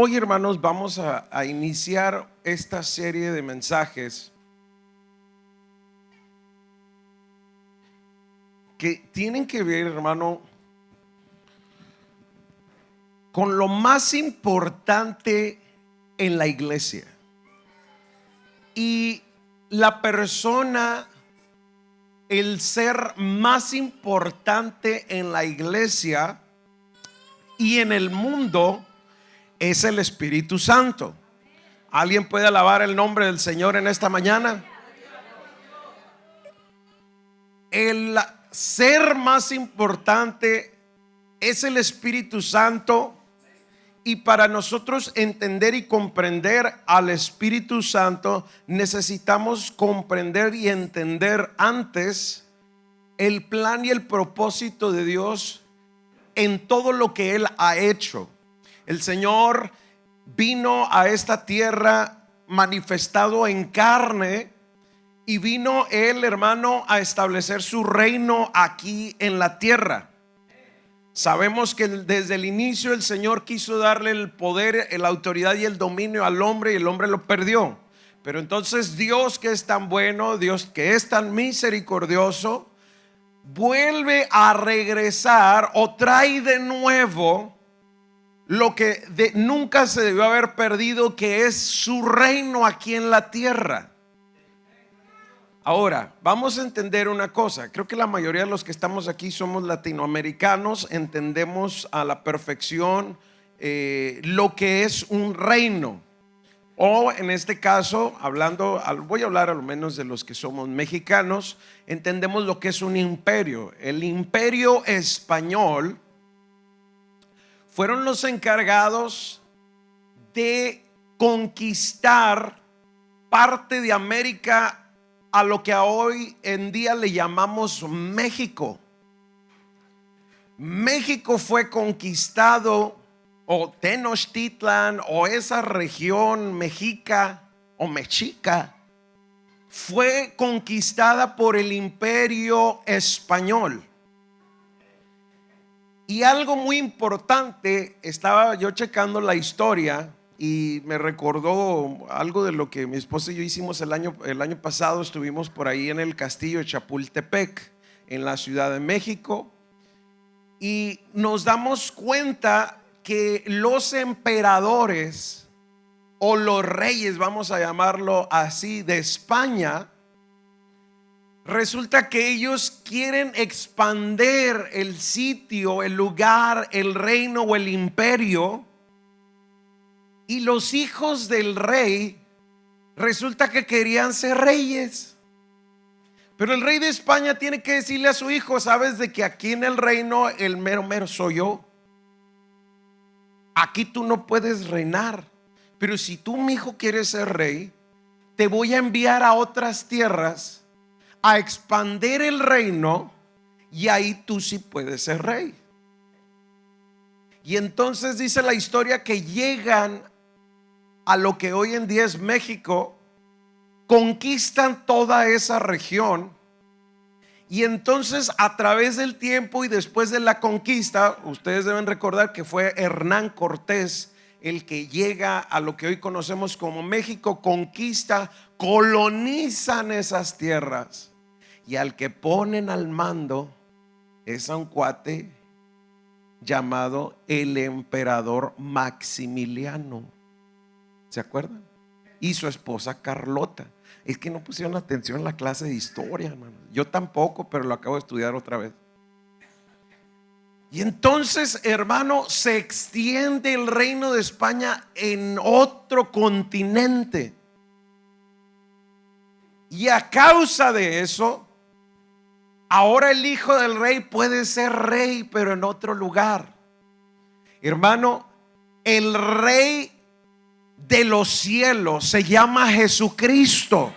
Hoy, hermanos, vamos a iniciar esta serie de mensajes que tienen que ver, hermano, con lo más importante en la iglesia. Y la persona, el ser más importante en la iglesia y en el mundo es el Espíritu Santo. ¿Alguien puede alabar el nombre del Señor en esta mañana? El ser más importante es el Espíritu Santo, y para nosotros entender y comprender al Espíritu Santo necesitamos comprender y entender antes el plan y el propósito de Dios en todo lo que Él ha hecho. El Señor vino a esta tierra manifestado en carne, y vino Él, hermano, a establecer su reino aquí en la tierra. Sabemos que desde el inicio el Señor quiso darle el poder, la autoridad y el dominio al hombre, y el hombre lo perdió. Pero entonces Dios, que es tan bueno, Dios que es tan misericordioso, vuelve a regresar o trae de nuevo lo que nunca se debió haber perdido, que es su reino aquí en la tierra. Ahora, vamos a entender una cosa. Creo que la mayoría de los que estamos aquí somos latinoamericanos, entendemos a la perfección lo que es un reino. O en este caso, voy a hablar al menos de los que somos mexicanos, entendemos lo que es un imperio. El imperio español fueron los encargados de conquistar parte de América, a lo que hoy en día le llamamos México. México fue conquistado, o Tenochtitlan, o esa región mexica o mexica, fue conquistada por el Imperio Español. Y algo muy importante, estaba yo checando la historia y me recordó algo de lo que mi esposa y yo hicimos el año pasado. Estuvimos por ahí en el castillo de Chapultepec, en la Ciudad de México, y nos damos cuenta que los emperadores, o los reyes, vamos a llamarlo así, de España, resulta que ellos quieren expandir el sitio, el lugar, el reino o el imperio. Y los hijos del rey resulta que querían ser reyes. Pero el rey de España tiene que decirle a su hijo: sabes de que aquí en el reino el mero mero soy yo. Aquí tú no puedes reinar. Pero si tú, mi hijo, quieres ser rey, te voy a enviar a otras tierras a expandir el reino, y ahí tú sí puedes ser rey. Y entonces dice la historia que llegan a lo que hoy en día es México, conquistan toda esa región, y entonces a través del tiempo y después de la conquista, ustedes deben recordar que fue Hernán Cortés el que llega a lo que hoy conocemos como México, conquista, colonizan esas tierras, y al que ponen al mando es a un cuate llamado el emperador Maximiliano. ¿Se acuerdan? Y su esposa Carlota. Es que no pusieron atención en la clase de historia, hermano. Yo tampoco, pero lo acabo de estudiar otra vez. Y entonces, hermano, se extiende el reino de España en otro continente. Y a causa de eso, ahora el hijo del rey puede ser rey, pero en otro lugar. Hermano, el rey de los cielos se llama Jesucristo.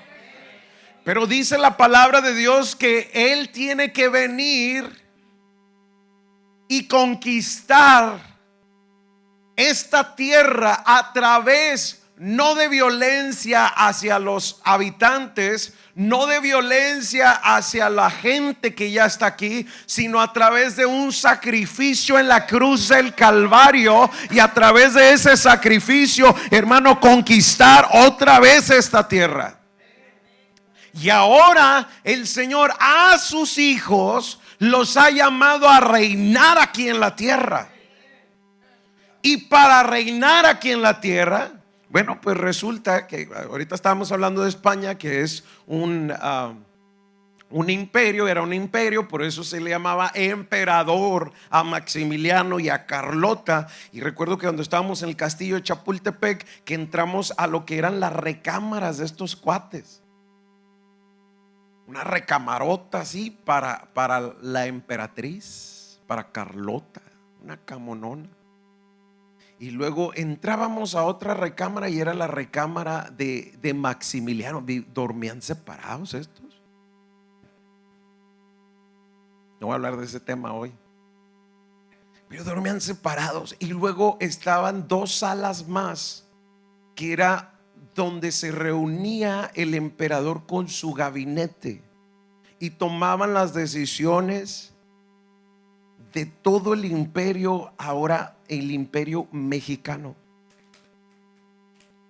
Pero dice la palabra de Dios que Él tiene que venir y conquistar esta tierra a través no de violencia hacia los habitantes, no de violencia hacia la gente que ya está aquí, sino a través de un sacrificio en la cruz del Calvario, y a través de ese sacrificio, hermano, conquistar otra vez esta tierra. Y ahora el Señor a sus hijos los ha llamado a reinar aquí en la tierra. Y para reinar aquí en la tierra, bueno, pues resulta que ahorita estábamos hablando de España, que es un imperio, era un imperio, por eso se le llamaba emperador a Maximiliano y a Carlota. Y recuerdo que cuando estábamos en el castillo de Chapultepec, que entramos a lo que eran las recámaras de estos cuates. Una recamarota así para la emperatriz, para Carlota, una camonona. Y luego entrábamos a otra recámara y era la recámara de Maximiliano. Dormían separados estos. No voy a hablar de ese tema hoy, pero dormían separados. Y luego estaban dos salas más, que era donde se reunía el emperador con su gabinete y tomaban las decisiones de todo el imperio, ahora el imperio mexicano.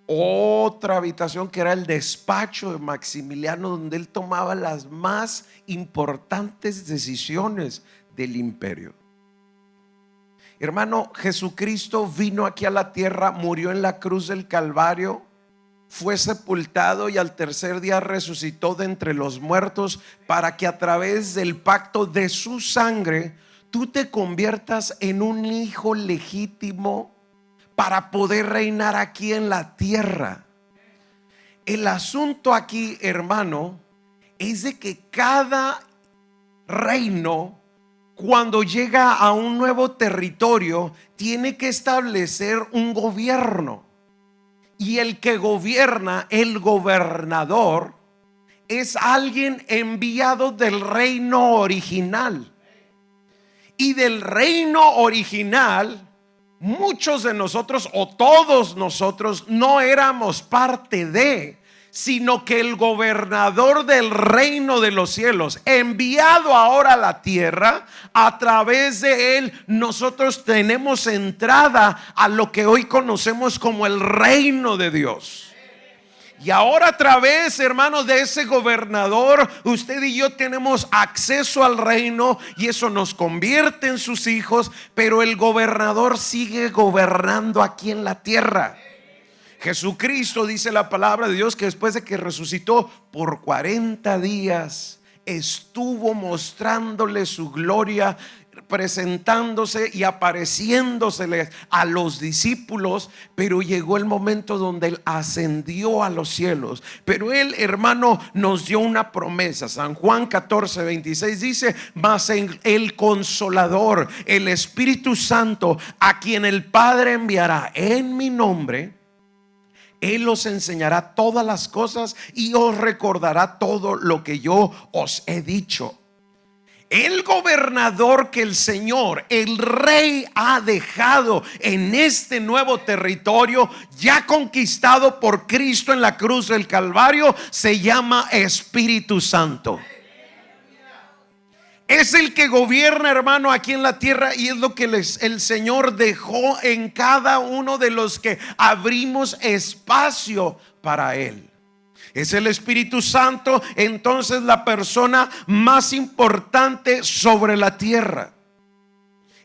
Otra habitación que era el despacho de Maximiliano, donde él tomaba las más importantes decisiones del imperio. Hermano, Jesucristo vino aquí a la tierra, murió en la cruz del Calvario, fue sepultado y al tercer día resucitó de entre los muertos, para que a través del pacto de su sangre tú te conviertas en un hijo legítimo para poder reinar aquí en la tierra. El asunto aquí, hermano, es de que cada reino, cuando llega a un nuevo territorio, tiene que establecer un gobierno. Y el que gobierna, el gobernador, es alguien enviado del reino original. Y del reino original, muchos de nosotros o todos nosotros no éramos parte de, sino que el gobernador del reino de los cielos, enviado ahora a la tierra, a través de él nosotros tenemos entrada a lo que hoy conocemos como el reino de Dios. Y ahora a través, hermanos, de ese gobernador, usted y yo tenemos acceso al reino, y eso nos convierte en sus hijos. Pero el gobernador sigue gobernando aquí en la tierra. Jesucristo, dice la palabra de Dios, que después de que resucitó por 40 días estuvo mostrándole su gloria, presentándose y apareciéndosele a los discípulos. Pero llegó el momento donde él ascendió a los cielos. Pero él, hermano, nos dio una promesa. San Juan 14:26 dice: mas el Consolador, el Espíritu Santo, a quien el Padre enviará en mi nombre, él os enseñará todas las cosas y os recordará todo lo que yo os he dicho. El gobernador que el Señor, el Rey, ha dejado en este nuevo territorio ya conquistado por Cristo en la cruz del Calvario, se llama Espíritu Santo. Es el que gobierna, hermano, aquí en la tierra, y es lo que el Señor dejó en cada uno de los que abrimos espacio para Él. Es el Espíritu Santo, entonces, la persona más importante sobre la tierra.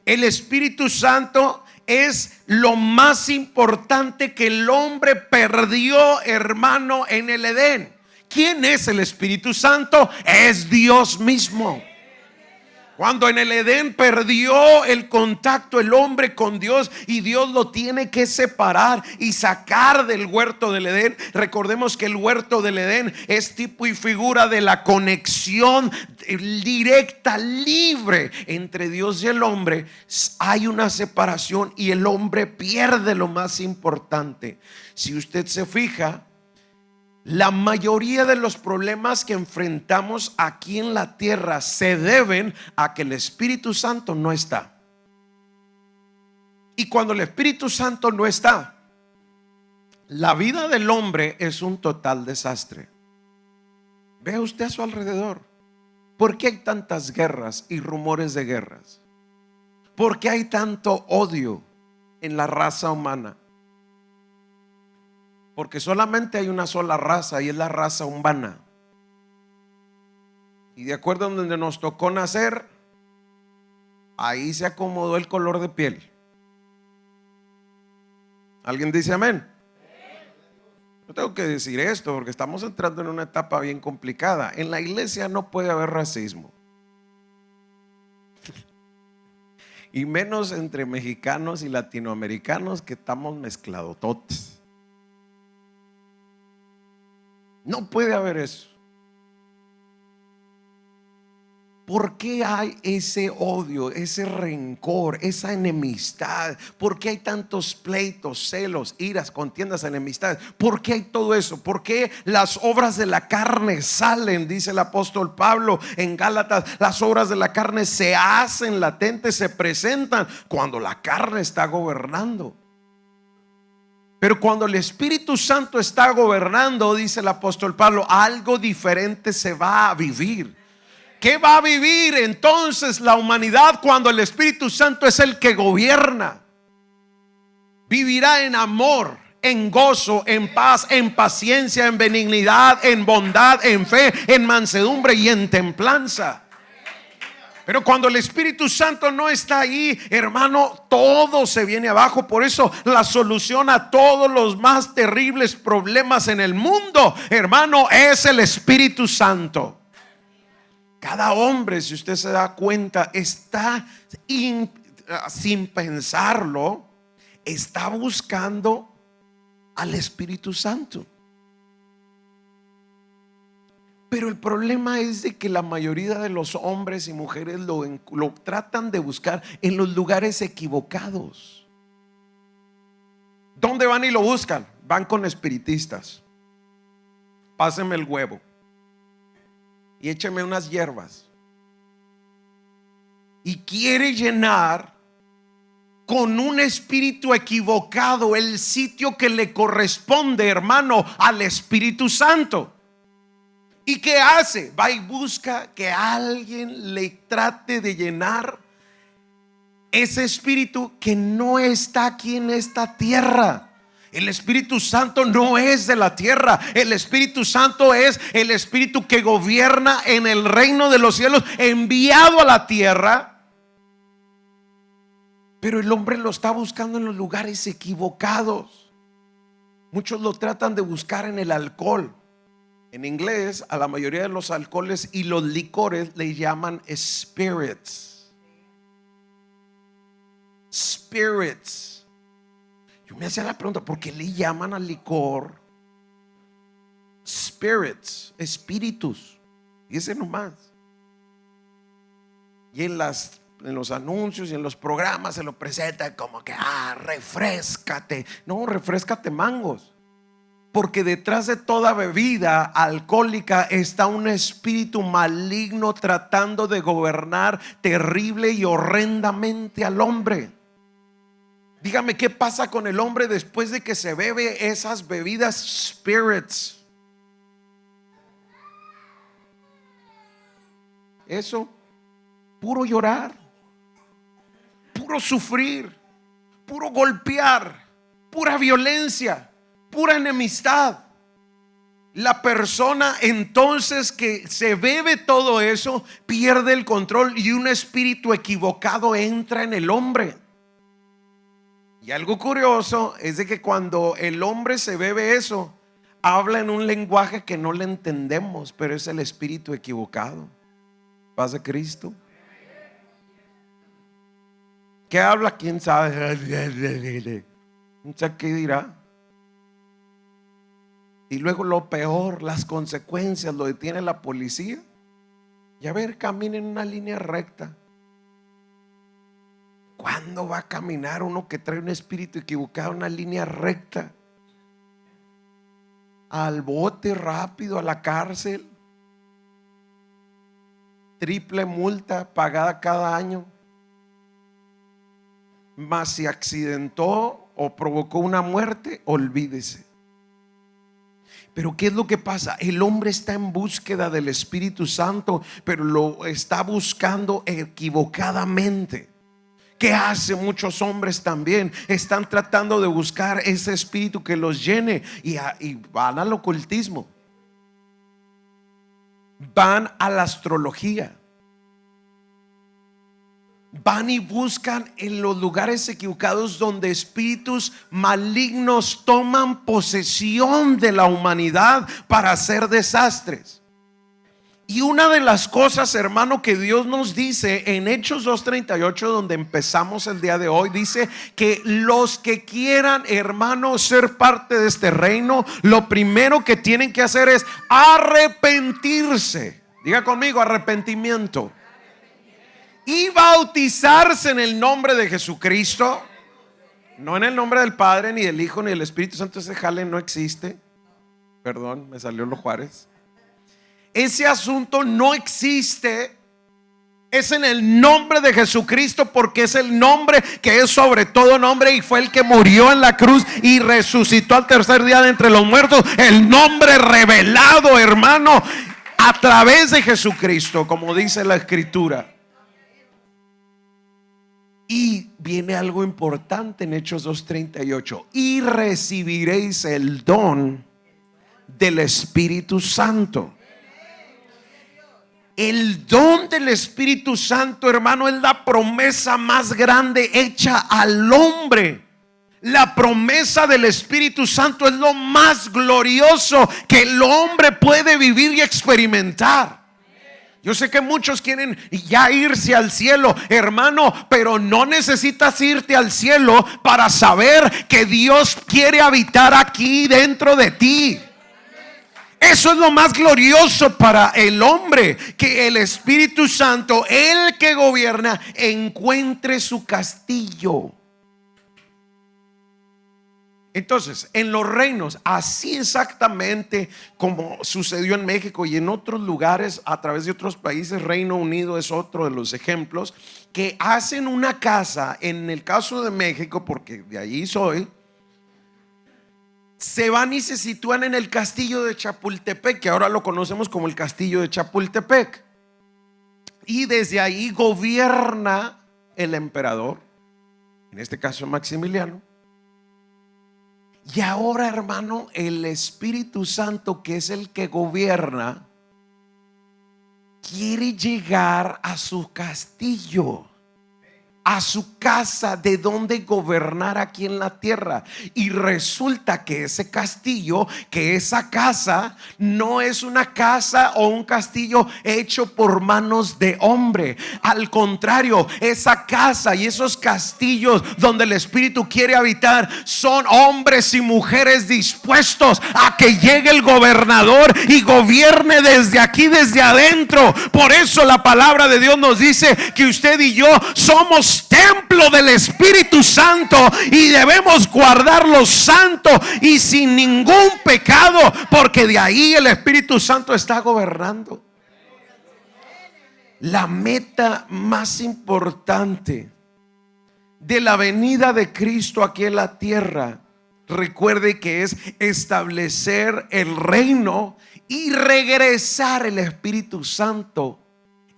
El Espíritu Santo es lo más importante que el hombre perdió, hermano, en el Edén. ¿Quién es el Espíritu Santo? Es Dios mismo. Cuando en el Edén perdió el contacto el hombre con Dios, y Dios lo tiene que separar y sacar del huerto del Edén. Recordemos que el huerto del Edén es tipo y figura de la conexión directa, libre entre Dios y el hombre. Hay una separación y el hombre pierde lo más importante. Si usted se fija, la mayoría de los problemas que enfrentamos aquí en la tierra se deben a que el Espíritu Santo no está. Y cuando el Espíritu Santo no está, La vida del hombre es un total desastre. Vea usted a su alrededor. ¿Por qué hay tantas guerras y rumores de guerras? ¿Por qué hay tanto odio en la raza humana? Porque solamente hay una sola raza y es la raza humana. Y de acuerdo a donde nos tocó nacer, ahí se acomodó el color de piel. ¿Alguien dice amén? Yo tengo que decir esto porque estamos entrando en una etapa bien complicada. En la iglesia no puede haber racismo. Y menos entre mexicanos y latinoamericanos, que estamos mezcladototes. No puede haber eso. ¿Por qué hay ese odio, ese rencor, esa enemistad? ¿Por qué hay tantos pleitos, celos, iras, contiendas, enemistades? ¿Por qué hay todo eso? ¿Por qué las obras de la carne salen? Dice el apóstol Pablo en Gálatas, las obras de la carne se hacen latentes, se presentan cuando la carne está gobernando. Pero cuando el Espíritu Santo está gobernando, dice el apóstol Pablo, algo diferente se va a vivir. ¿Qué va a vivir entonces la humanidad cuando el Espíritu Santo es el que gobierna? Vivirá en amor, en gozo, en paz, en paciencia, en benignidad, en bondad, en fe, en mansedumbre y en templanza. Pero cuando el Espíritu Santo no está ahí, hermano, todo se viene abajo. Por eso la solución a todos los más terribles problemas en el mundo, hermano, es el Espíritu Santo. Cada hombre, si usted se da cuenta, está sin pensarlo, está buscando al Espíritu Santo. Pero el problema es de que la mayoría de los hombres y mujeres lo tratan de buscar en los lugares equivocados. ¿Dónde van y lo buscan? Van con espiritistas. Pásenme el huevo y écheme unas hierbas. Y quiere llenar con un espíritu equivocado el sitio que le corresponde, hermano, al Espíritu Santo. ¿Y qué hace? Va y busca que alguien le trate de llenar ese espíritu que no está aquí en esta tierra. El Espíritu Santo no es de la tierra. El Espíritu Santo es el Espíritu que gobierna en el reino de los cielos, enviado a la tierra. Pero el hombre lo está buscando en los lugares equivocados. Muchos lo tratan de buscar en el alcohol. En inglés, a la mayoría de los alcoholes y los licores le llaman spirits. Spirits. Yo me hacía la pregunta, ¿por qué le llaman al licor spirits, espíritus? Y ese nomás. Y en los anuncios y en los programas se lo presenta como que, refréscate. No, refréscate mangos. Porque detrás de toda bebida alcohólica está un espíritu maligno tratando de gobernar terrible y horrendamente al hombre. Dígame, ¿qué pasa con el hombre después de que se bebe esas bebidas spirits? Eso, puro llorar, puro sufrir, puro golpear, pura violencia, pura enemistad. La persona entonces que se bebe todo eso pierde el control y un espíritu equivocado entra en el hombre. Y algo curioso es de que cuando el hombre se bebe eso, habla en un lenguaje que no le entendemos, pero es el espíritu equivocado. Paz de Cristo. ¿Qué habla? ¿Quién sabe? No sé qué dirá. Y luego lo peor, las consecuencias, lo detiene la policía. Y a ver, camina en una línea recta. ¿Cuándo va a caminar uno que trae un espíritu equivocado en una línea recta? Al bote rápido, a la cárcel. Triple multa pagada cada año. Mas si accidentó o provocó una muerte, olvídese. Pero ¿qué es lo que pasa? El hombre está en búsqueda del Espíritu Santo, pero lo está buscando equivocadamente. ¿Qué hace muchos hombres también? Están tratando de buscar ese espíritu que los llene y van al ocultismo, van a la astrología, van y buscan en los lugares equivocados donde espíritus malignos toman posesión de la humanidad para hacer desastres. Y una de las cosas, hermano, que Dios nos dice en Hechos 2:38, donde empezamos el día de hoy, dice que los que quieran, hermano, ser parte de este reino, lo primero que tienen que hacer es arrepentirse. Diga conmigo, arrepentimiento. Y bautizarse en el nombre de Jesucristo, no en el nombre del Padre, ni del Hijo, ni del Espíritu Santo. Ese jale no existe. Perdón, me salió los Juárez. Ese asunto no existe. Es en el nombre de Jesucristo, porque es el nombre que es sobre todo nombre, y fue el que murió en la cruz y resucitó al tercer día de entre los muertos. El nombre revelado, hermano, a través de Jesucristo, como dice la Escritura. Y viene algo importante en Hechos 2:38: y recibiréis el don del Espíritu Santo. El don del Espíritu Santo, hermano, es la promesa más grande hecha al hombre. La promesa del Espíritu Santo es lo más glorioso que el hombre puede vivir y experimentar. Yo sé que muchos quieren ya irse al cielo, hermano, pero no necesitas irte al cielo para saber que Dios quiere habitar aquí dentro de ti. Eso es lo más glorioso para el hombre, que el Espíritu Santo, el que gobierna, encuentre su castillo. Entonces, en los reinos, así exactamente como sucedió en México y en otros lugares a través de otros países, Reino Unido es otro de los ejemplos, que hacen una casa. En el caso de México, porque de allí soy, se van y se sitúan en el castillo de Chapultepec, que ahora lo conocemos como el castillo de Chapultepec, y desde ahí gobierna el emperador, en este caso Maximiliano. Y ahora, hermano, el Espíritu Santo, que es el que gobierna, quiere llegar a su castillo, a su casa, de donde gobernar aquí en la tierra. Y resulta que ese castillo, que esa casa, no es una casa o un castillo hecho por manos de hombre. Al contrario, esa casa y esos castillos donde el Espíritu quiere habitar son hombres y mujeres dispuestos a que llegue el gobernador y gobierne desde aquí, desde adentro. Por eso la palabra de Dios nos dice que usted y yo somos templo del Espíritu Santo y debemos guardarlo santo y sin ningún pecado, porque de ahí el Espíritu Santo está gobernando. La meta más importante de la venida de Cristo aquí en la tierra, recuerde que es establecer el reino y regresar el Espíritu Santo,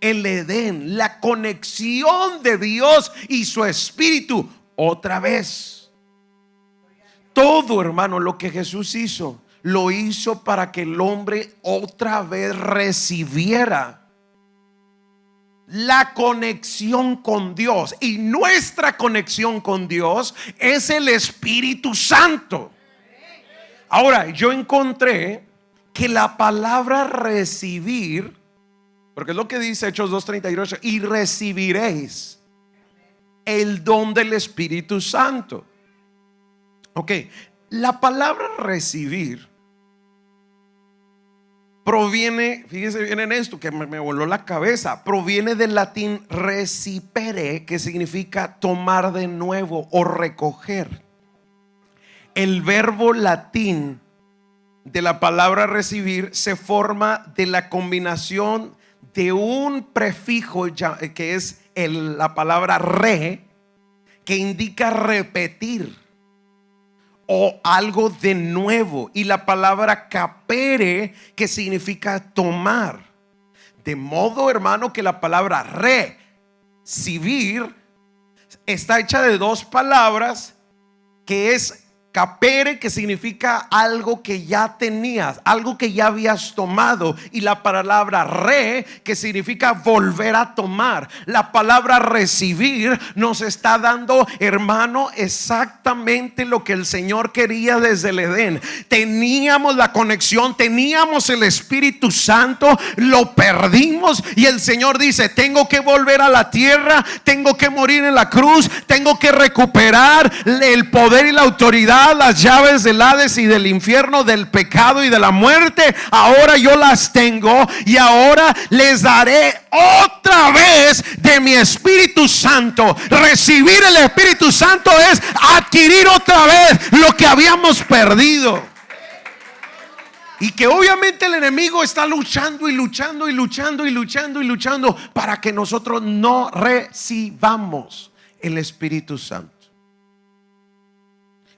el Edén, la conexión de Dios y su Espíritu otra vez. Todo, hermano, lo que Jesús hizo, lo hizo para que el hombre otra vez recibiera la conexión con Dios. Y nuestra conexión con Dios es el Espíritu Santo. Ahora, yo encontré que la palabra recibir, porque es lo que dice Hechos 2:38, y recibiréis el don del Espíritu Santo. Ok, la palabra recibir proviene, fíjese bien en esto que me voló la cabeza, proviene del latín recipere, que significa tomar de nuevo o recoger. El verbo latín de la palabra recibir se forma de la combinación de un prefijo que es la palabra re, que indica repetir, o algo de nuevo. Y la palabra capere, que significa tomar. De modo, hermano, que la palabra recibir está hecha de dos palabras, que es capere, que significa algo que ya tenías, algo que ya habías tomado, y la palabra que significa volver a tomar. La palabra recibir nos está dando, hermano, exactamente lo que el Señor quería desde el Edén. Teníamos la conexión, teníamos el Espíritu Santo, lo perdimos, y el Señor dice: tengo que volver a la tierra, tengo que morir en la cruz, tengo que recuperar el poder y la autoridad, las llaves del Hades y del infierno, del pecado y de la muerte. Ahora yo las tengo, y ahora les daré otra vez de mi Espíritu Santo. Recibir el Espíritu Santo es adquirir otra vez lo que habíamos perdido. Y que obviamente el enemigo está luchando y luchando y luchando y luchando y luchando para que nosotros no recibamos el Espíritu Santo.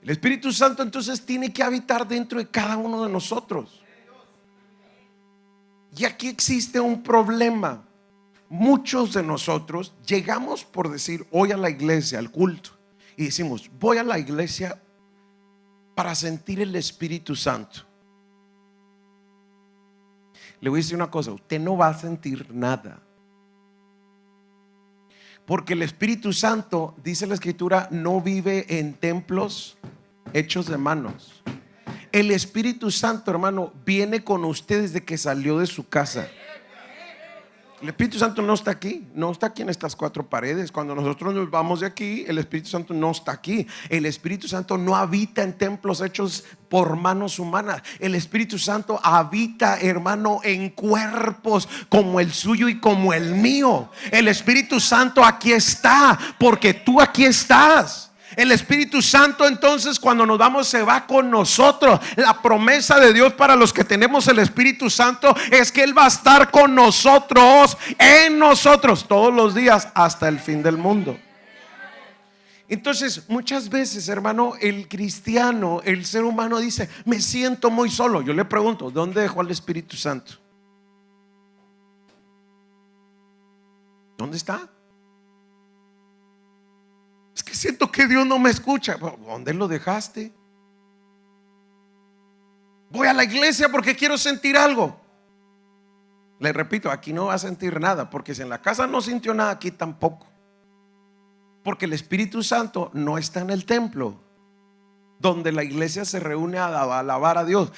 El Espíritu Santo entonces tiene que habitar dentro de cada uno de nosotros. Y aquí existe un problema. Muchos de nosotros llegamos, por decir, hoy a la iglesia, al culto, y decimos: voy a la iglesia para sentir el Espíritu Santo. Le voy a decir una cosa: usted no va a sentir nada. Porque el Espíritu Santo, dice la Escritura, no vive en templos hechos de manos. El Espíritu Santo, hermano, viene con usted desde que salió de su casa. El Espíritu Santo no está aquí, no está aquí en estas cuatro paredes. Cuando nosotros nos vamos de aquí, el Espíritu Santo no está aquí. El Espíritu Santo no habita en templos hechos por manos humanas. El Espíritu Santo habita, hermano, en cuerpos como el suyo y como el mío. El Espíritu Santo aquí está porque tú aquí estás. El Espíritu Santo entonces, cuando nos vamos, se va con nosotros. La promesa de Dios para los que tenemos el Espíritu Santo es que Él va a estar con nosotros, en nosotros, todos los días hasta el fin del mundo. Entonces, muchas veces, hermano, el cristiano, el ser humano dice: me siento muy solo. Yo le pregunto: ¿dónde dejó al Espíritu Santo? ¿Dónde está? Es que siento que Dios no me escucha. ¿Dónde lo dejaste? Voy a la iglesia porque quiero sentir algo. Le repito, aquí no va a sentir nada, porque si en la casa no sintió nada, aquí tampoco. Porque el Espíritu Santo no está en el templo donde la iglesia se reúne a alabar a Dios.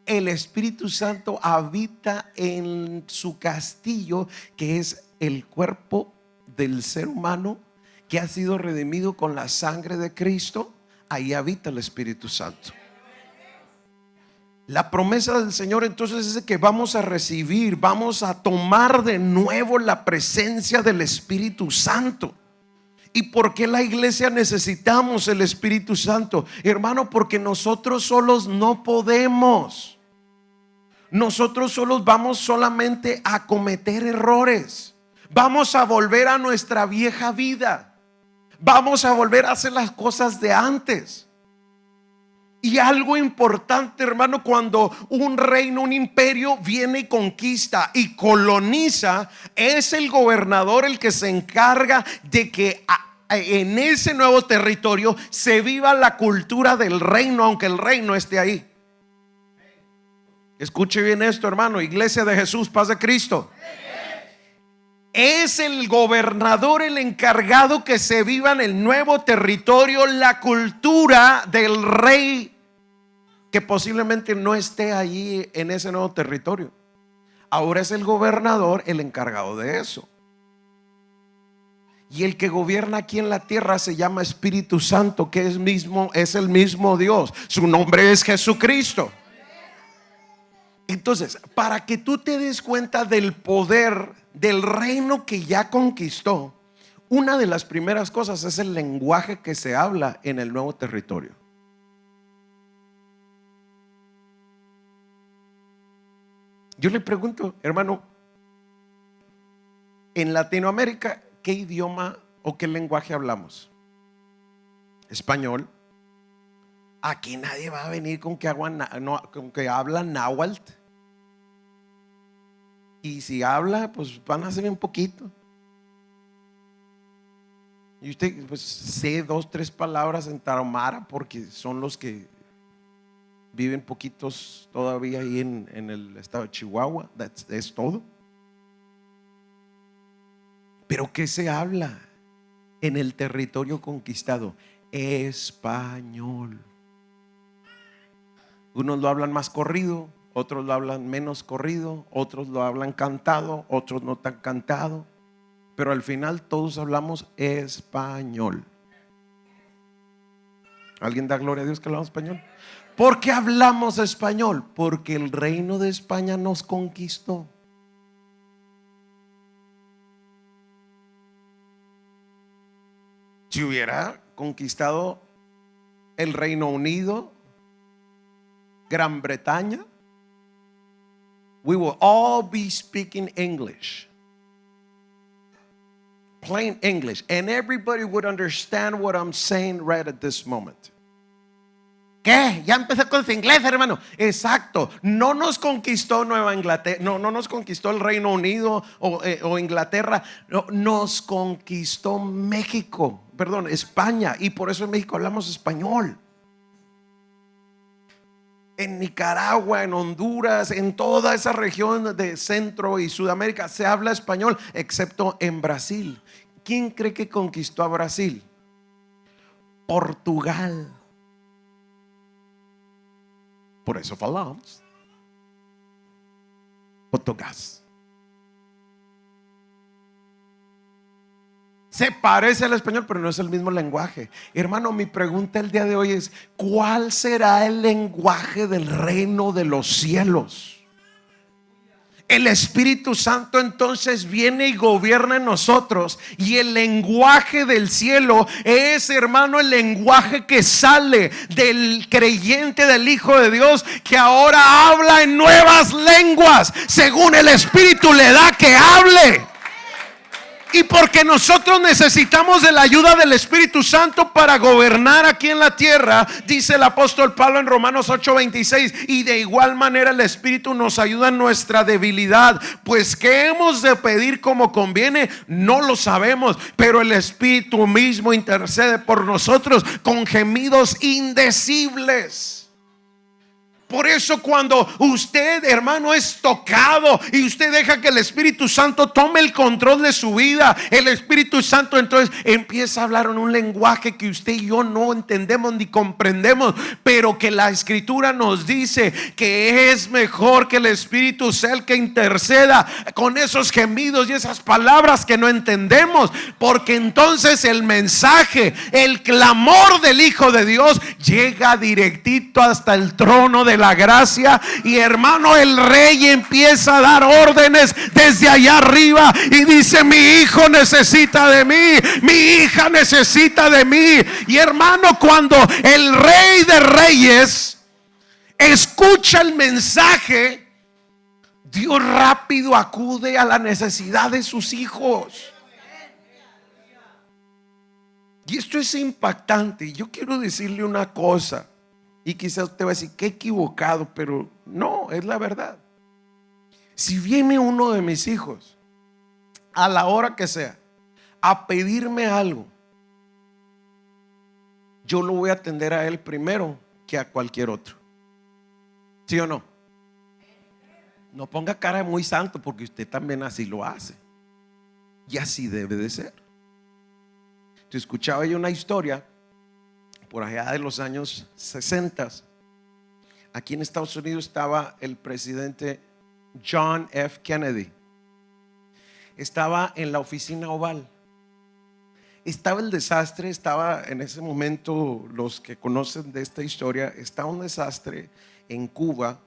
El Espíritu Santo habita en su castillo, que es el cuerpo del ser humano que ha sido redimido con la sangre de Cristo. Ahí habita el Espíritu Santo. La promesa del Señor entonces es que vamos a recibir, vamos a tomar de nuevo la presencia del Espíritu Santo. ¿Y por qué la iglesia necesitamos el Espíritu Santo? Hermano, porque nosotros solos no podemos. Nosotros solos vamos solamente a cometer errores. Vamos a volver a nuestra vieja vida. Vamos a volver a hacer las cosas de antes. Y algo importante, hermano, cuando un reino, un imperio viene y conquista y coloniza, es el gobernador el que se encarga de que en ese nuevo territorio se viva la cultura del reino, aunque el reino esté ahí. Escuche bien esto, hermano, iglesia de Jesús, paz de Cristo. Es el gobernador el encargado que se viva en el nuevo territorio la cultura del rey que posiblemente no esté allí en ese nuevo territorio. Ahora es el gobernador el encargado de eso. Y el que gobierna aquí en la tierra se llama Espíritu Santo, que es el mismo Dios. Su nombre es Jesucristo. Entonces, para que tú te des cuenta del poder del reino que ya conquistó, una de las primeras cosas es el lenguaje que se habla en el nuevo territorio. Yo le pregunto, hermano, en Latinoamérica, ¿qué idioma o qué lenguaje hablamos? Español. Aquí nadie va a venir con que, con que habla náhuatl. Y si habla, pues van a ser un poquito. Y usted, pues, sé 2, 3 palabras en tarahumara, porque son los que viven poquitos todavía ahí en el estado de Chihuahua. Es todo. Pero ¿qué se habla en el territorio conquistado? Español. Unos lo hablan más corrido, otros lo hablan menos corrido, otros lo hablan cantado, otros no tan cantado, pero al final todos hablamos español. ¿Alguien da gloria a Dios que hablamos español? ¿Por qué hablamos español? Porque el reino de España nos conquistó. Si hubiera conquistado el Reino Unido, Gran Bretaña, we will all be speaking English, plain English, and everybody would understand what I'm saying right at this moment. ¿Qué? Ya empecé con su inglés, hermano. Exacto. No nos conquistó Nueva Inglaterra, no nos conquistó el Reino Unido o Inglaterra. No, nos conquistó México, perdón, España. Y por eso en México hablamos español. En Nicaragua, en Honduras, en toda esa región de Centro y Sudamérica se habla español, excepto en Brasil. ¿Quién cree que conquistó a Brasil? Portugal. Por eso falamos portugués. Se parece al español, pero no es el mismo lenguaje. Hermano, mi pregunta el día de hoy es: ¿cuál será el lenguaje del reino de los cielos? El Espíritu Santo entonces viene y gobierna en nosotros, y el lenguaje del cielo es, hermano, el lenguaje que sale del creyente, del Hijo de Dios, que ahora habla en nuevas lenguas según el Espíritu le da que hable. Y porque nosotros necesitamos de la ayuda del Espíritu Santo para gobernar aquí en la tierra, dice el apóstol Pablo en Romanos 8:26, y de igual manera el Espíritu nos ayuda en nuestra debilidad, pues ¿qué hemos de pedir como conviene? No lo sabemos, pero el Espíritu mismo intercede por nosotros con gemidos indecibles. Por eso cuando usted, hermano, es tocado y usted deja que el Espíritu Santo tome el control de su vida, el Espíritu Santo entonces empieza a hablar en un lenguaje que usted y yo no entendemos ni comprendemos, pero que la Escritura nos dice que es mejor que el Espíritu sea el que interceda con esos gemidos y esas palabras que no entendemos, porque entonces el mensaje, el clamor del Hijo de Dios llega directito hasta el trono de la gracia, y hermano, el rey empieza a dar órdenes desde allá arriba y dice: mi hijo necesita de mí, mi hija necesita de mí. Y hermano, cuando el Rey de Reyes escucha el mensaje, Dios rápido acude a la necesidad de sus hijos. Y esto es impactante. Yo quiero decirle una cosa, y quizás usted va a decir: qué equivocado, pero no, es la verdad. Si viene uno de mis hijos a la hora que sea a pedirme algo, yo lo voy a atender a él primero que a cualquier otro. ¿Sí o no? No ponga cara de muy santo, porque usted también así lo hace, y así debe de ser. Te escuchaba yo una historia por allá de los años 60. Aquí en Estados Unidos estaba el presidente John F. Kennedy. Estaba en la oficina oval. Estaba el desastre, estaba en ese momento, los que conocen de esta historia, estaba un desastre en Cuba,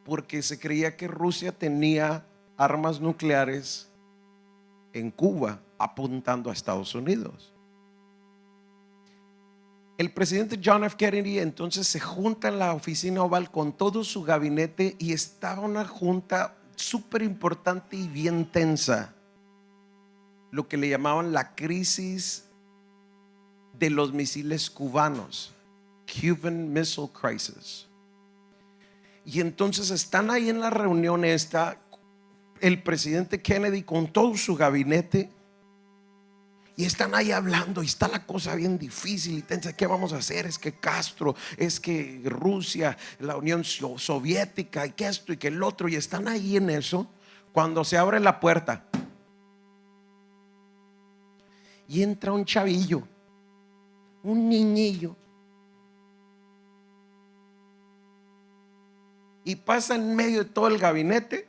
porque se creía que Rusia tenía armas nucleares en Cuba apuntando a Estados Unidos. El presidente John F. Kennedy entonces se junta en la oficina oval con todo su gabinete, y estaba una junta súper importante y bien tensa, lo que le llamaban la crisis de los misiles cubanos. Cuban Missile Crisis. Y entonces están ahí en la reunión esta, el presidente Kennedy con todo su gabinete, y están ahí hablando, y está la cosa bien difícil y tensa. ¿Qué vamos a hacer? Es que Castro, es que Rusia, la Unión Soviética, y que esto y que el otro. Y están ahí en eso, cuando se abre la puerta y entra un chavillo, un niñillo, y pasa en medio de todo el gabinete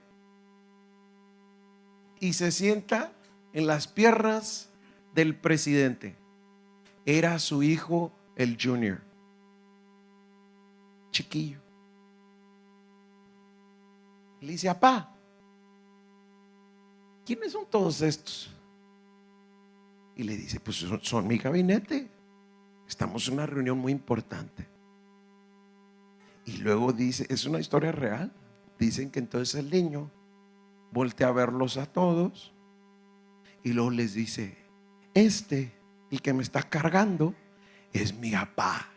y se sienta en las piernas del presidente. Era su hijo, el Junior, chiquillo. Le dice: papá, ¿quiénes son todos estos? Y le dice: pues son mi gabinete, estamos en una reunión muy importante. Y luego dice, es una historia real, dicen que entonces el niño voltea a verlos a todos y luego les dice: el que me está cargando es mi papá.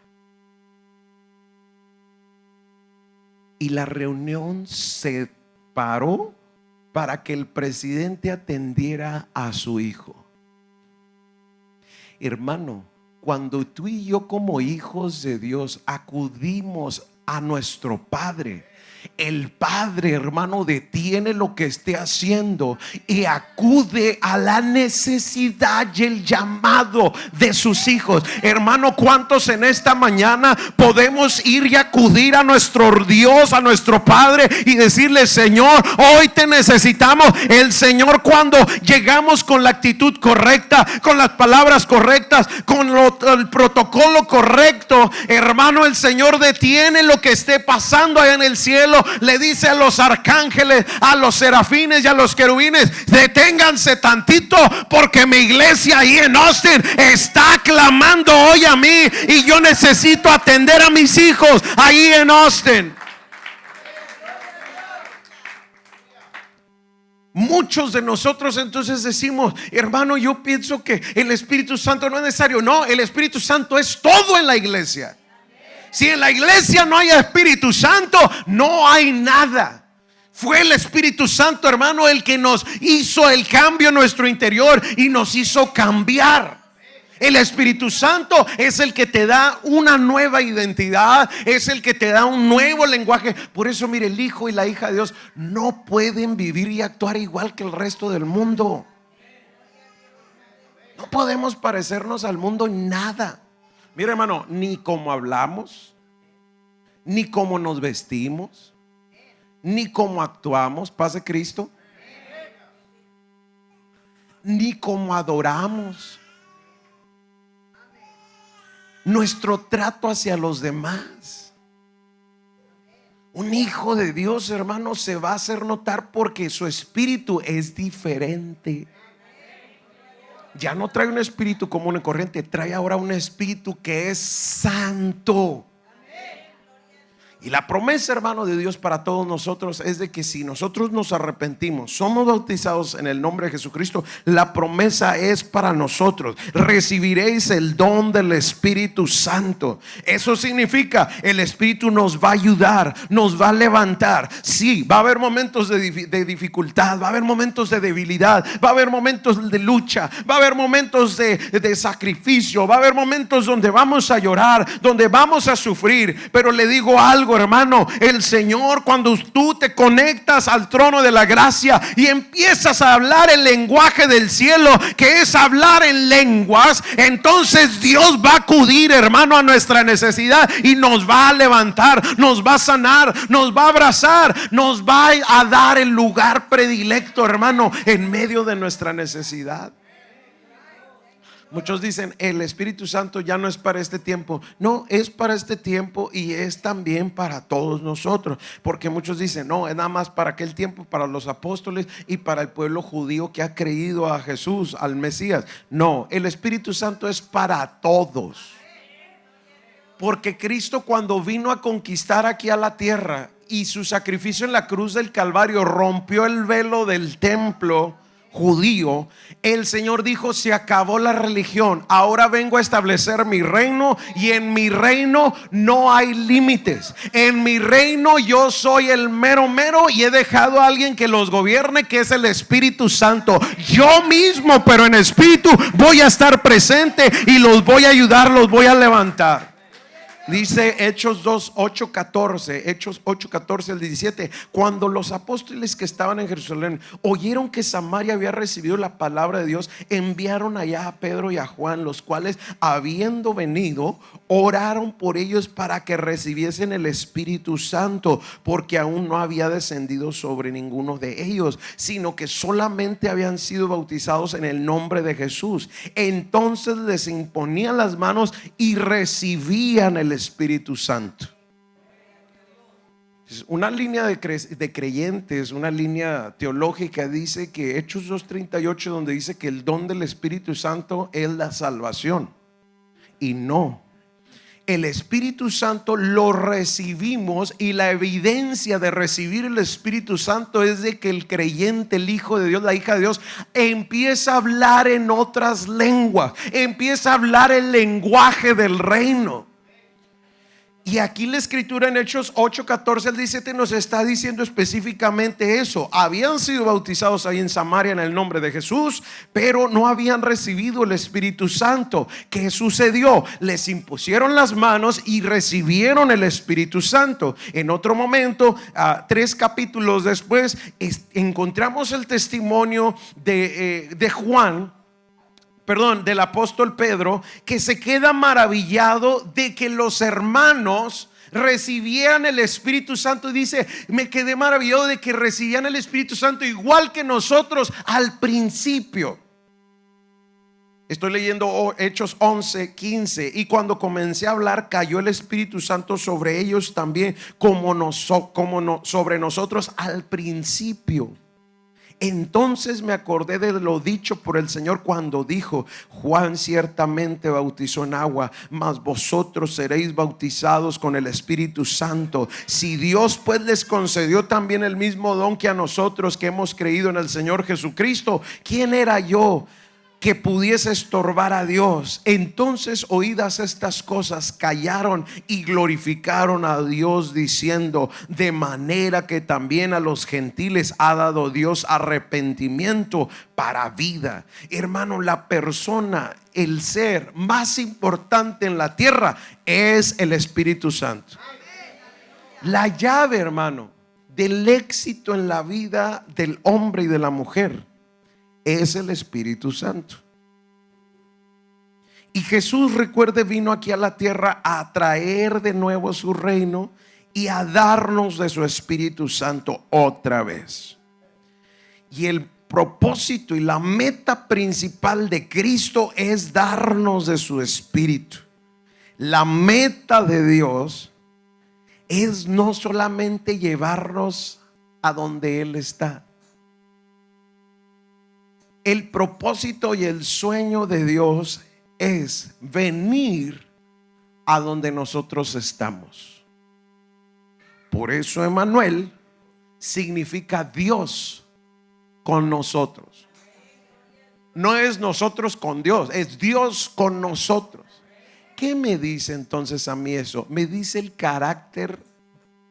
Y la reunión se paró para que el presidente atendiera a su hijo. Hermano, cuando tú y yo como hijos de Dios acudimos a nuestro Padre, el Padre, hermano, detiene lo que esté haciendo y acude a la necesidad y el llamado de sus hijos. Hermano, ¿cuántos en esta mañana podemos ir y acudir a nuestro Dios, a nuestro Padre, y decirle: Señor, hoy te necesitamos? El Señor, cuando llegamos con la actitud correcta, con las palabras correctas, con el protocolo correcto, hermano, el Señor detiene lo que esté pasando allá en el cielo. Le dice a los arcángeles, a los serafines y a los querubines: deténganse tantito, porque mi iglesia ahí en Austin está clamando hoy a mí, y yo necesito atender a mis hijos ahí en Austin. Muchos de nosotros entonces decimos: hermano, yo pienso que el Espíritu Santo no es necesario. No, el Espíritu Santo es todo en la iglesia. Si en la iglesia no hay Espíritu Santo, no hay nada. Fue el Espíritu Santo, hermano, el que nos hizo el cambio en nuestro interior y nos hizo cambiar. El Espíritu Santo es el que te da una nueva identidad, es el que te da un nuevo lenguaje. Por eso, mire, el hijo y la hija de Dios no pueden vivir y actuar igual que el resto del mundo. No podemos parecernos al mundo en nada. Mira, hermano, ni cómo hablamos, ni cómo nos vestimos, ni cómo actuamos, paz de Cristo, ni cómo adoramos, nuestro trato hacia los demás. Un hijo de Dios, hermano, se va a hacer notar porque su espíritu es diferente. Ya no trae un espíritu común y corriente, trae ahora un espíritu que es santo. Y la promesa, hermano, de Dios para todos nosotros es de que si nosotros nos arrepentimos, somos bautizados en el nombre de Jesucristo, la promesa es para nosotros: recibiréis el don del Espíritu Santo. Eso significa, el Espíritu nos va a ayudar, nos va a levantar. Sí, va a haber momentos de dificultad, va a haber momentos de debilidad, va a haber momentos de lucha, va a haber momentos de sacrificio, va a haber momentos donde vamos a llorar, donde vamos a sufrir. Pero le digo algo, hermano, el Señor, cuando tú te conectas al trono de la gracia y empiezas a hablar el lenguaje del cielo, que es hablar en lenguas, entonces Dios va a acudir, hermano, a nuestra necesidad y nos va a levantar, nos va a sanar, nos va a abrazar, nos va a dar el lugar predilecto, hermano, en medio de nuestra necesidad. Muchos dicen: el Espíritu Santo ya no es para este tiempo. No, es para este tiempo y es también para todos nosotros. Porque muchos dicen: no, es nada más para aquel tiempo, para los apóstoles y para el pueblo judío que ha creído a Jesús, al Mesías. No, el Espíritu Santo es para todos. Porque Cristo, cuando vino a conquistar aquí a la tierra, y su sacrificio en la cruz del Calvario rompió el velo del templo, judío, el Señor dijo: se acabó la religión, ahora vengo a establecer mi reino, y en mi reino no hay límites. En mi reino yo soy el mero mero, y he dejado a alguien que los gobierne, que es el Espíritu Santo. Yo mismo, pero en espíritu, voy a estar presente y los voy a ayudar, los voy a levantar. Dice Hechos 2, 8, 14, Hechos 8, 14 al 17: cuando los apóstoles que estaban en Jerusalén oyeron que Samaria había recibido la palabra de Dios, enviaron allá a Pedro y a Juan, los cuales, habiendo venido, oraron por ellos para que recibiesen el Espíritu Santo, porque aún no había descendido sobre ninguno de ellos, sino que solamente habían sido bautizados en el nombre de Jesús. Entonces les imponían las manos y recibían el Espíritu Santo. Una línea de creyentes, una línea teológica dice que Hechos 2:38, donde dice que el don del Espíritu Santo es la salvación. Y no, el Espíritu Santo lo recibimos, y la evidencia de recibir el Espíritu Santo es de que el creyente, el hijo de Dios, la hija de Dios, empieza a hablar en otras lenguas, empieza a hablar el lenguaje del reino. Y aquí la escritura en Hechos 8, 14 al 17 nos está diciendo específicamente eso. Habían sido bautizados ahí en Samaria en el nombre de Jesús, pero no habían recibido el Espíritu Santo. ¿Qué sucedió? Les impusieron las manos y recibieron el Espíritu Santo. En otro momento, 3 capítulos después, encontramos el testimonio de Juan, del apóstol Pedro, que se queda maravillado de que los hermanos recibían el Espíritu Santo. Y dice: me quedé maravillado de que recibían el Espíritu Santo igual que nosotros al principio. Estoy leyendo Hechos 11, 15: y cuando comencé a hablar, cayó el Espíritu Santo sobre ellos también, sobre nosotros al principio. Entonces me acordé de lo dicho por el Señor cuando dijo: Juan ciertamente bautizó en agua, mas vosotros seréis bautizados con el Espíritu Santo. Si Dios pues les concedió también el mismo don que a nosotros, que hemos creído en el Señor Jesucristo, ¿quién era yo que pudiese estorbar a Dios? Entonces, oídas estas cosas, callaron y glorificaron a Dios, diciendo: de manera que también a los gentiles ha dado Dios arrepentimiento para vida. Hermano, la persona, el ser más importante en la tierra es el Espíritu Santo. La llave, hermano, del éxito en la vida del hombre y de la mujer es el Espíritu Santo. Y Jesús, recuerde, vino aquí a la tierra a traer de nuevo su reino y a darnos de su Espíritu Santo otra vez. Y el propósito y la meta principal de Cristo es darnos de su Espíritu. La meta de Dios es no solamente llevarnos a donde Él está. El propósito y el sueño de Dios es venir a donde nosotros estamos. Por eso Emmanuel significa Dios con nosotros. No es nosotros con Dios, es Dios con nosotros. ¿Qué me dice entonces a mí eso? Me dice el carácter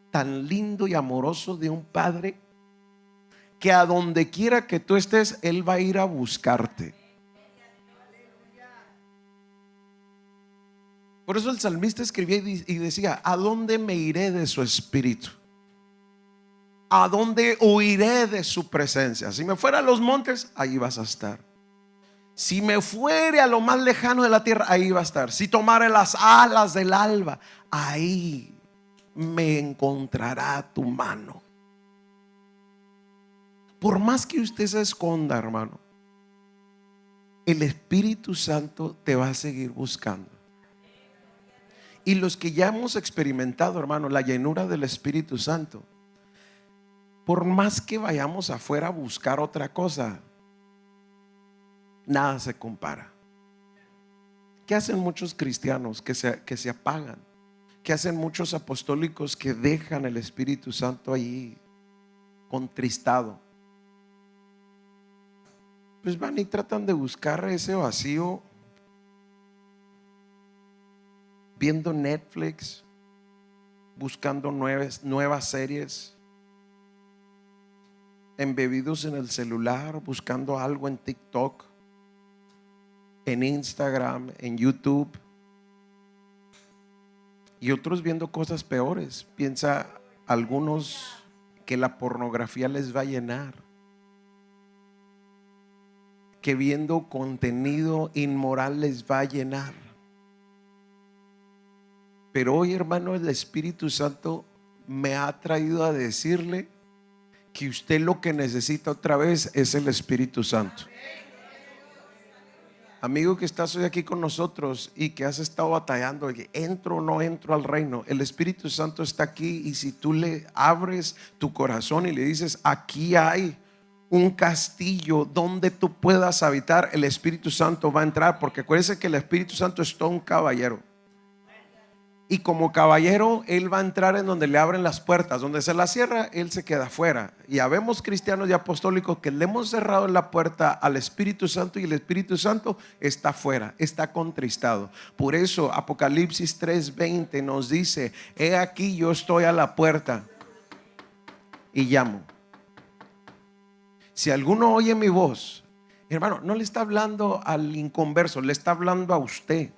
tan lindo y amoroso de un padre, que a donde quiera que tú estés, Él va a ir a buscarte. Por eso el salmista escribía y decía: ¿a dónde me iré de su espíritu? ¿A dónde huiré de su presencia? Si me fuera a los montes, ahí vas a estar. Si me fuere a lo más lejano de la tierra, ahí va a estar. Si tomare las alas del alba, ahí me encontrará tu mano. Por más que usted se esconda, hermano, el Espíritu Santo te va a seguir buscando. Y los que ya hemos experimentado, hermano, la llenura del Espíritu Santo, por más que vayamos afuera a buscar otra cosa, nada se compara. ¿Qué hacen muchos cristianos que se apagan? ¿Qué hacen muchos apostólicos que dejan el Espíritu Santo allí contristado? pues van y tratan de buscar ese vacío viendo Netflix, buscando nuevas series, embebidos en el celular, buscando algo en TikTok, en Instagram, en YouTube, y otros viendo cosas peores. Piensa algunos que la pornografía les va a llenar, que viendo contenido inmoral les va a llenar. Pero hoy, hermano, el Espíritu Santo me ha traído a decirle que usted lo que necesita otra vez es el Espíritu Santo. Amigo que estás hoy aquí con nosotros y que has estado batallando de que entro o no entro al reino, el Espíritu Santo está aquí, y si tú le abres tu corazón y le dices: aquí hay un castillo donde tú puedas habitar, el Espíritu Santo va a entrar. Porque acuérdense que el Espíritu Santo es todo un caballero, y como caballero Él va a entrar en donde le abren las puertas. Donde se la cierra, Él se queda afuera. Y habemos cristianos y apostólicos que le hemos cerrado la puerta al Espíritu Santo, y el Espíritu Santo está afuera, está contristado. Por eso Apocalipsis 3:20 nos dice: he aquí, yo estoy a la puerta y llamo. Si alguno oye mi voz, hermano, no le está hablando al inconverso, le está hablando a usted,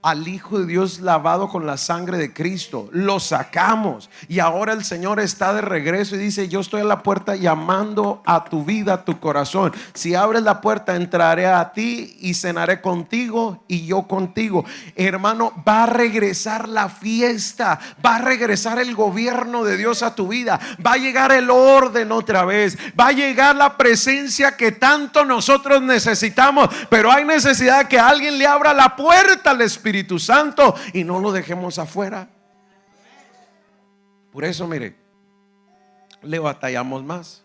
al Hijo de Dios lavado con la sangre de Cristo. Lo sacamos y ahora el Señor está de regreso y dice: yo estoy a la puerta llamando a tu vida, a tu corazón. Si abres la puerta, entraré a ti y cenaré contigo y yo contigo. Hermano, va a regresar la fiesta, va a regresar el gobierno de Dios a tu vida, va a llegar el orden otra vez, va a llegar la presencia que tanto nosotros necesitamos. Pero hay necesidad de que alguien le abra la puerta al Espíritu Santo y no lo dejemos afuera. Por eso, mire, le batallamos más,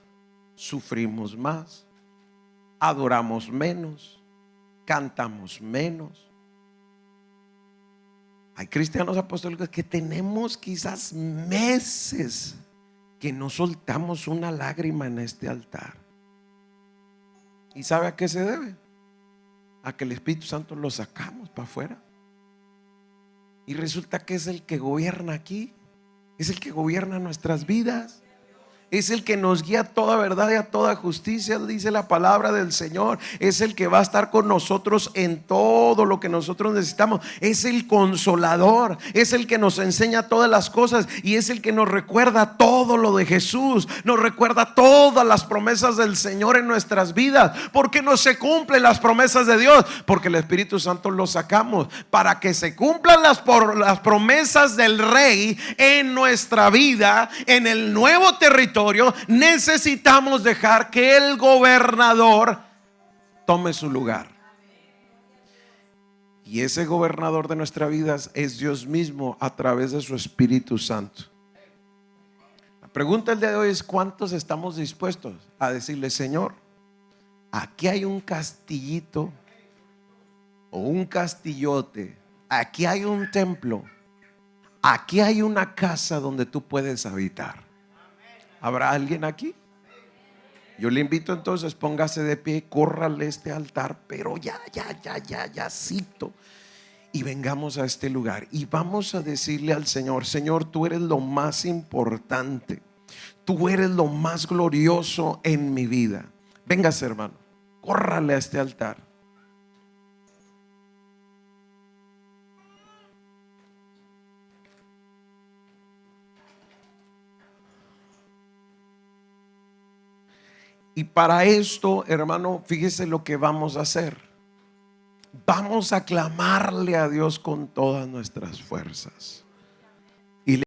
sufrimos más, adoramos menos, cantamos menos. Hay cristianos apostólicos que tenemos quizás meses que no soltamos una lágrima en este altar. ¿Y sabe a qué se debe? A que el Espíritu Santo lo sacamos para afuera. Y resulta que es el que gobierna aquí, es el que gobierna nuestras vidas, es el que nos guía a toda verdad y a toda justicia, dice la palabra del Señor. Es el que va a estar con nosotros en todo lo que nosotros necesitamos. Es el consolador, es el que nos enseña todas las cosas, y es el que nos recuerda todo lo de Jesús, nos recuerda todas las promesas del Señor en nuestras vidas. Porque no se cumplen las promesas de Dios, porque el Espíritu Santo lo sacamos para que se cumplan las promesas del Rey en nuestra vida, en el nuevo territorio. Necesitamos dejar que el gobernador tome su lugar. Y ese gobernador de nuestra vida es Dios mismo a través de su Espíritu Santo. La pregunta del día de hoy es: ¿cuántos estamos dispuestos a decirle: Señor, aquí hay un castillito o un castillote, aquí hay un templo, aquí hay una casa donde tú puedes habitar? ¿Habrá alguien aquí? Yo le invito entonces, póngase de pie, córrale este altar, pero ya cito, y vengamos a este lugar y vamos a decirle al Señor: Señor, tú eres lo más importante, tú eres lo más glorioso en mi vida. Véngase, hermano, córrale a este altar. Y para esto, hermano, fíjese lo que vamos a hacer. Vamos a clamarle a Dios con todas nuestras fuerzas.